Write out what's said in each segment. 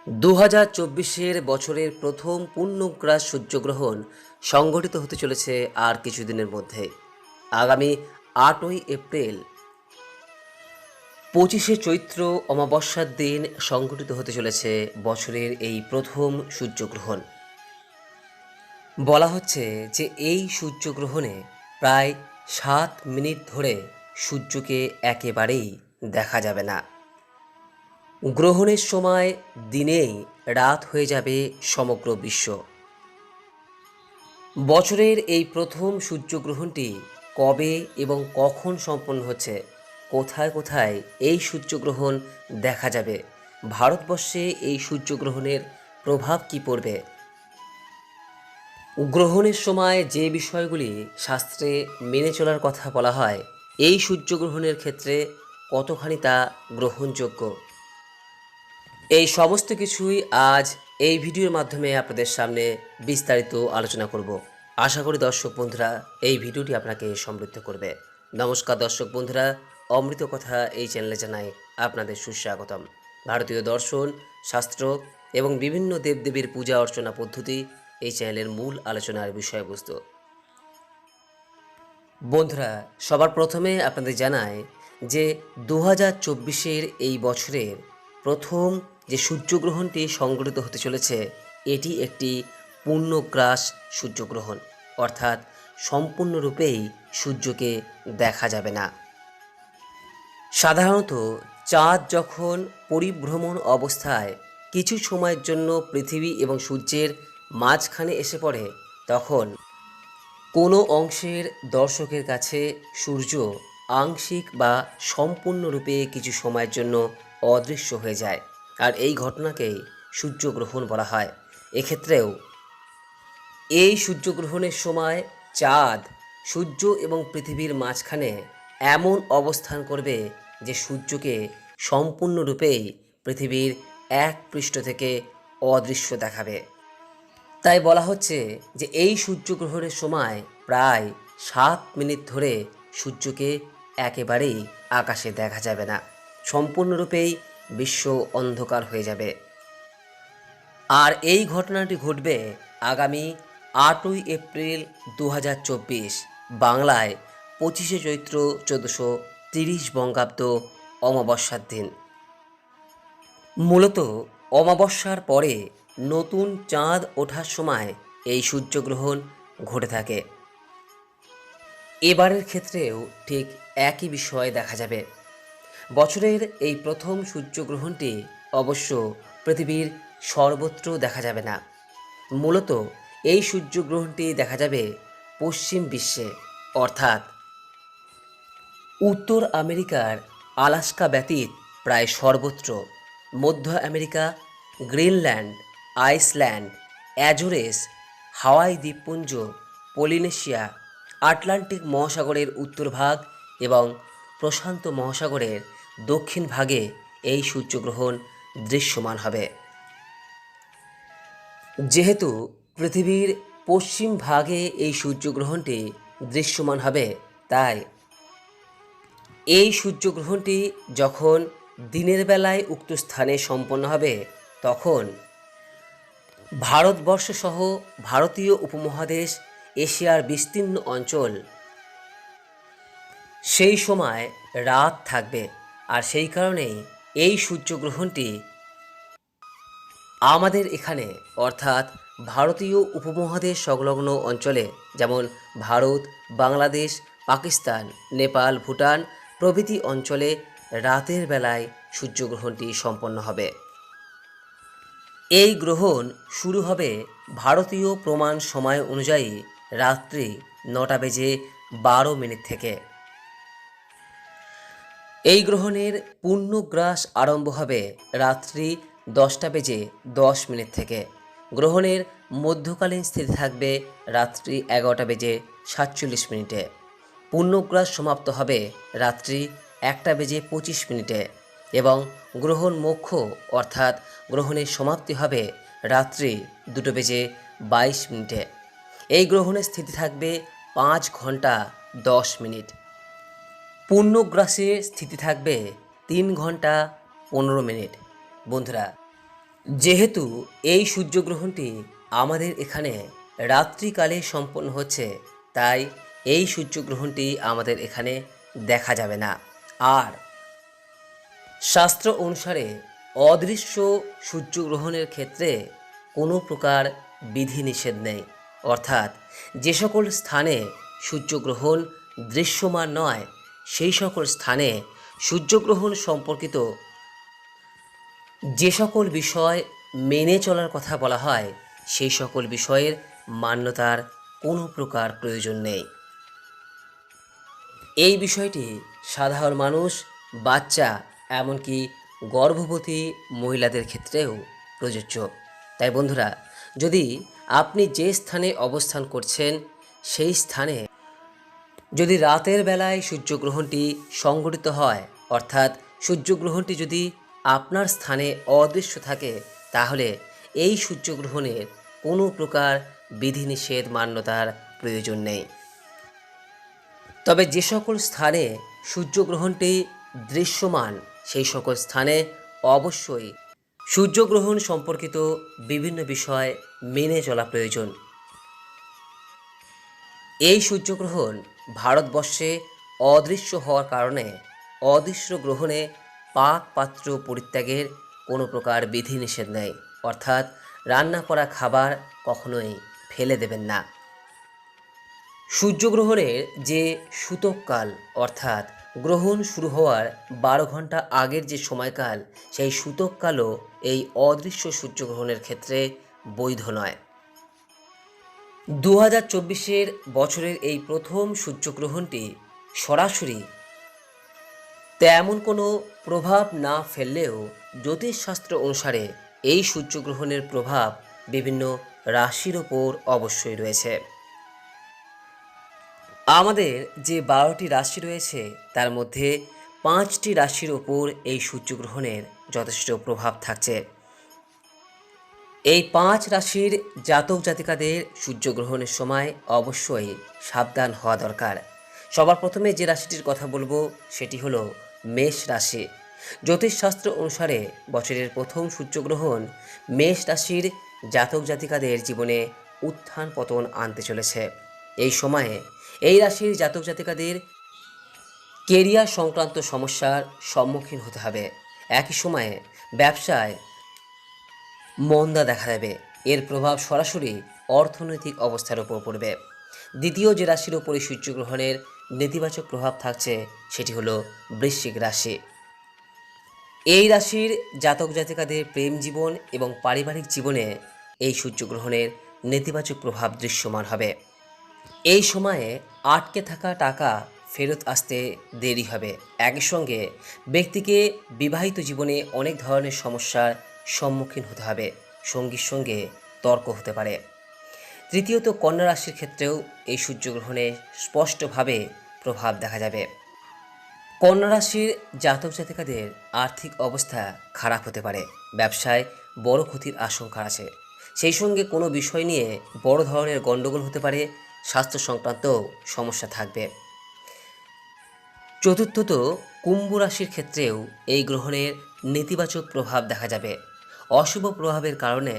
2024 বছরের প্রথম পূর্ণগ্রাস সূর্যগ্রহণ সংঘটিত হতে চলেছে আর কিছুদিনের মধ্যে। আগামী 8ই এপ্রিল 25শে চৈত্র অমাবস্যার দিন সংঘটিত হতে চলেছে বছরের এই প্রথম সূর্যগ্রহণ। বলা হচ্ছে যে এই সূর্যগ্রহণে প্রায় 7 মিনিট ধরে সূর্যকে একেবারেই দেখা যাবে না। গ্রহণের সময় দিনেই রাত হয়ে যাবে সমগ্র বিশ্ব। বছরের এই প্রথম সূর্যগ্রহণটি কবে এবং কখন সম্পন্ন হচ্ছে, কোথায় কোথায় এই সূর্যগ্রহণ দেখা যাবে, ভারতবর্ষে এই সূর্যগ্রহণের প্রভাব কী পড়বে, গ্রহণের সময় যে বিষয়গুলি শাস্ত্রে মেনে চলার কথা বলা হয়, এই সূর্যগ্রহণের ক্ষেত্রে কতখানি তা গ্রহণযোগ্য, এই সমস্ত কিছুই আজ এই ভিডিওর মাধ্যমে আপনাদের সামনে বিস্তারিত আলোচনা করব। আশা করি দর্শক বন্ধুরা এই ভিডিওটি আপনাকে সমৃদ্ধ করবে। নমস্কার দর্শক বন্ধুরা, অমৃত কথা এই চ্যানেলে জানাই আপনাদের সুস্বাগতম। ভারতীয় দর্শন, শাস্ত্র এবং বিভিন্ন দেবদেবীর পূজা অর্চনা পদ্ধতি এই চ্যানেলের মূল আলোচনার বিষয়বস্তু। বন্ধুরা, সবার প্রথমে আপনাদের জানাই যে 2024 এই বছরের প্রথম যে সূর্যগ্রহণটি সংঘটিত হতে চলেছে, এটি একটি পূর্ণগ্রাস সূর্যগ্রহণ, অর্থাৎ সম্পূর্ণরূপেই সূর্যকে দেখা যাবে না। সাধারণত চাঁদ যখন পরিভ্রমণ অবস্থায় কিছু সময়ের জন্য পৃথিবী এবং সূর্যের মাঝখানে এসে পড়ে, তখন কোনো অংশের দর্শকের কাছে সূর্য আংশিক বা সম্পূর্ণরূপে কিছু সময়ের জন্য অদৃশ্য হয়ে যায়, আর এই ঘটনাকেই সূর্যগ্রহণ বলা হয়। এক্ষেত্রেও এই সূর্যগ্রহণের সময় চাঁদ সূর্য এবং পৃথিবীর মাঝখানে এমন অবস্থান করবে যে সূর্যকে সম্পূর্ণরূপেই পৃথিবীর এক পৃষ্ঠ থেকে অদৃশ্য দেখাবে। তাই বলা হচ্ছে যে এই সূর্যগ্রহণের সময় প্রায় 7 মিনিট ধরে সূর্যকে একেবারেই আকাশে দেখা যাবে না, সম্পূর্ণরূপেই বিশ্ব অন্ধকার হয়ে যাবে। আর এই ঘটনাটি ঘটবে আগামী 8ই এপ্রিল 2024, বাংলায় 25শে চৈত্র 1430 বঙ্গাব্দ অমাবস্যার দিন। মূলত অমাবস্যার পরে নতুন চাঁদ ওঠার সময় এই সূর্যগ্রহণ ঘটে থাকে। এবারের ক্ষেত্রেও ঠিক একই বিষয় দেখা যাবে। বছরের এই প্রথম সূর্যগ্রহণটি অবশ্য পৃথিবীর সর্বত্র দেখা যাবে না। মূলত এই সূর্যগ্রহণটি দেখা যাবে পশ্চিম বিশ্বে, অর্থাৎ উত্তর আমেরিকার আলাস্কা ব্যতীত প্রায় সর্বত্র, মধ্য আমেরিকা, গ্রিনল্যান্ড, আইসল্যান্ড, অ্যাজোরেস, হাওয়াই দ্বীপপুঞ্জ, পলিনেশিয়া, আটলান্টিক মহাসাগরের উত্তর ভাগ এবং প্রশান্ত মহাসাগরের দক্ষিণ ভাগে এই সূর্যগ্রহণ দৃশ্যমান হবে। যেহেতু পৃথিবীর পশ্চিম ভাগে এই সূর্যগ্রহণটি দৃশ্যমান হবে, তাই এই সূর্যগ্রহণটি যখন দিনের বেলায় উক্ত স্থানে সম্পন্ন হবে, তখন ভারতবর্ষসহ ভারতীয় উপমহাদেশ, এশিয়ার বিস্তীর্ণ অঞ্চল সেই সময় রাত থাকবে। আর সেই কারণেই এই সূর্যগ্রহণটি আমাদের এখানে, অর্থাৎ ভারতীয় উপমহাদেশ সংলগ্ন অঞ্চলে, যেমন ভারত, বাংলাদেশ, পাকিস্তান, নেপাল, ভুটান প্রভৃতি অঞ্চলে রাতের বেলায় সূর্যগ্রহণটি সম্পন্ন হবে। এই গ্রহণ শুরু হবে ভারতীয় প্রমাণ সময় অনুযায়ী রাত্রি 9:12 থেকে। এই গ্রহণের পূর্ণগ্রাস আরম্ভ হবে রাত্রি 10:10 থেকে। গ্রহণের মধ্যকালীন স্থিতি থাকবে রাত্রি 11:47। পূর্ণগ্রাস সমাপ্ত হবে রাত্রি 1:25 এবং গ্রহণ মোক্ষ অর্থাৎ গ্রহণের সমাপ্তি হবে রাত্রি 2:22। এই গ্রহণের স্থিতি থাকবে 5 ঘন্টা 10 মিনিট। পূর্ণগ্রাসের স্থিতি থাকবে 3 ঘন্টা 15 মিনিট। বন্ধুরা, যেহেতু এই সূর্যগ্রহণটি আমাদের এখানে রাত্রিকালে সম্পন্ন হচ্ছে, তাই এই সূর্যগ্রহণটি আমাদের এখানে দেখা যাবে না। আর শাস্ত্র অনুসারে অদৃশ্য সূর্যগ্রহণের ক্ষেত্রে কোনো প্রকার বিধিনিষেধ নেই। অর্থাৎ যে সকল স্থানে সূর্যগ্রহণ দৃশ্যমান নয়, সেই সকল স্থানে সূর্যগ্রহণ সম্পর্কিত যে সকল বিষয় মেনে চলার কথা বলা হয়, সেই সকল বিষয়ের মান্যতার কোনো প্রকার প্রয়োজন নেই। এই বিষয়টি সাধারণ মানুষ, বাচ্চা, এমনকি গর্ভবতী মহিলাদের ক্ষেত্রেও প্রযোজ্য। তাই বন্ধুরা, যদি আপনি যে স্থানে অবস্থান করছেন সেই স্থানে যদি রাতের বেলায় সূর্যগ্রহণটি সংঘটিত হয়, অর্থাৎ সূর্যগ্রহণটি যদি আপনার স্থানে অদৃশ্য থাকে, তাহলে এই সূর্যগ্রহণের কোনো প্রকার বিধিনিষেধ মান্যতার প্রয়োজন নেই। তবে যে সকল স্থানে সূর্যগ্রহণটি দৃশ্যমান, সেই সকল স্থানে অবশ্যই সূর্যগ্রহণ সম্পর্কিত বিভিন্ন বিষয় মেনে চলা প্রয়োজন। এই সূর্যগ্রহণ ভারতবর্ষে অদৃশ্য হওয়ার কারণে অদৃশ্য গ্রহণে পাক পাত্র পরিত্যাগের কোনো প্রকার বিধিনিষেধ নেই। অর্থাৎ রান্না করা খাবার কখনোই ফেলে দেবেন না। সূর্যগ্রহণের যে সূতককাল, অর্থাৎ গ্রহণ শুরু হওয়ার 12 ঘন্টা আগের যে সময়কাল, সেই সূতককালও এই অদৃশ্য সূর্যগ্রহণের ক্ষেত্রে বৈধ নয়। 2024 বছরের এই প্রথম সূর্যগ্রহণটি সরাসরি তেমন কোনো প্রভাব না ফেললেও জ্যোতিষশাস্ত্র অনুসারে এই সূর্যগ্রহণের প্রভাব বিভিন্ন রাশির ওপর অবশ্যই রয়েছে। আমাদের যে 12টি রাশি রয়েছে, তার মধ্যে 5টি রাশির ওপর এই সূর্যগ্রহণের যথেষ্ট প্রভাব থাকছে। এই 5 রাশির জাতক জাতিকাদের সূর্যগ্রহণের সময় অবশ্যই সাবধান হওয়া দরকার। সবার প্রথমে যে রাশিটির কথা বলবো সেটি হলো মেষ রাশি। জ্যোতিষশাস্ত্র অনুসারে বছরের প্রথম সূর্যগ্রহণ মেষ রাশির জাতক জাতিকাদের জীবনে উত্থান পতন আনতে চলেছে। এই সময়ে এই রাশির জাতক জাতিকাদের কেরিয়ার সংক্রান্ত সমস্যার সম্মুখীন হতে হবে। একই সময়ে ব্যবসায় মন্দা দেখা দেবে। এর প্রভাব সরাসরি অর্থনৈতিক অবস্থার উপর পড়বে। দ্বিতীয় যে রাশির উপরে সূর্যগ্রহণের নেতিবাচক প্রভাব থাকছে সেটি হলো বৃশ্চিক রাশি। এই রাশির জাতক জাতিকাদের প্রেম জীবন এবং পারিবারিক জীবনে এই সূর্যগ্রহণের নেতিবাচক প্রভাব দৃশ্যমান হবে। এই সময়ে আটকে থাকা টাকা ফেরত আসতে দেরি হবে। একই সঙ্গে ব্যক্তিকে বিবাহিত জীবনে অনেক ধরনের সমস্যার সম্মুখীন হতে হবে। সঙ্গীর সঙ্গে তর্ক হতে পারে। তৃতীয়ত কন্যা রাশির ক্ষেত্রেও এই সূর্যগ্রহণে স্পষ্টভাবে প্রভাব দেখা যাবে। কন্যা রাশির জাতক জাতিকাদের আর্থিক অবস্থা খারাপ হতে পারে। ব্যবসায় বড় ক্ষতির আশঙ্কা আছে। সেই সঙ্গে কোনো বিষয় নিয়ে বড় ধরনের গণ্ডগোল হতে পারে। স্বাস্থ্য সংক্রান্ত সমস্যা থাকবে। চতুর্থত কুম্ভ রাশির ক্ষেত্রেও এই গ্রহণের নেতিবাচক প্রভাব দেখা যাবে। অশুভ প্রভাবের কারণে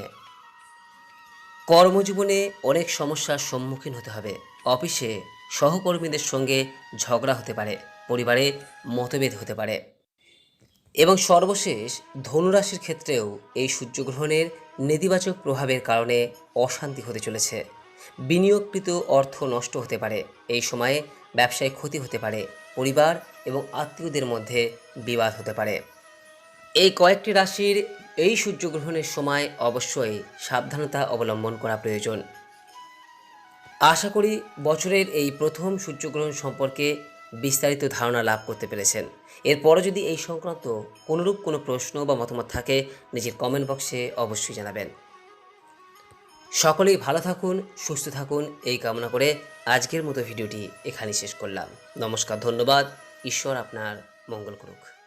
কর্মজীবনে অনেক সমস্যার সম্মুখীন হতে হবে। অফিসে সহকর্মীদের সঙ্গে ঝগড়া হতে পারে। পরিবারে মতভেদ হতে পারে। এবং সর্বশেষ ধনুরাশির ক্ষেত্রেও এই সূর্যগ্রহণের নেতিবাচক প্রভাবের কারণে অশান্তি হতে চলেছে। বিনিয়োগকৃত অর্থ নষ্ট হতে পারে। এই সময়ে ব্যবসায় ক্ষতি হতে পারে। পরিবার এবং আত্মীয়দের মধ্যে বিবাদ হতে পারে। এই কয়েকটি রাশির এই সূর্যগ্রহণের সময় অবশ্যই সাবধানতা অবলম্বন করা প্রয়োজন। আশা করি বছরের এই প্রথম সূর্যগ্রহণ সম্পর্কে বিস্তারিত ধারণা লাভ করতে পেরেছেন। এরপরও যদি এই সংক্রান্ত কোনোরূপ কোনো প্রশ্ন বা মতামত থাকে, নিজের কমেন্ট বক্সে অবশ্যই জানাবেন। সকলেই ভালো থাকুন, সুস্থ থাকুন এই কামনা করে আজকের মতো ভিডিওটি এখানেই শেষ করলাম। নমস্কার, ধন্যবাদ। ঈশ্বর আপনার মঙ্গল করুক।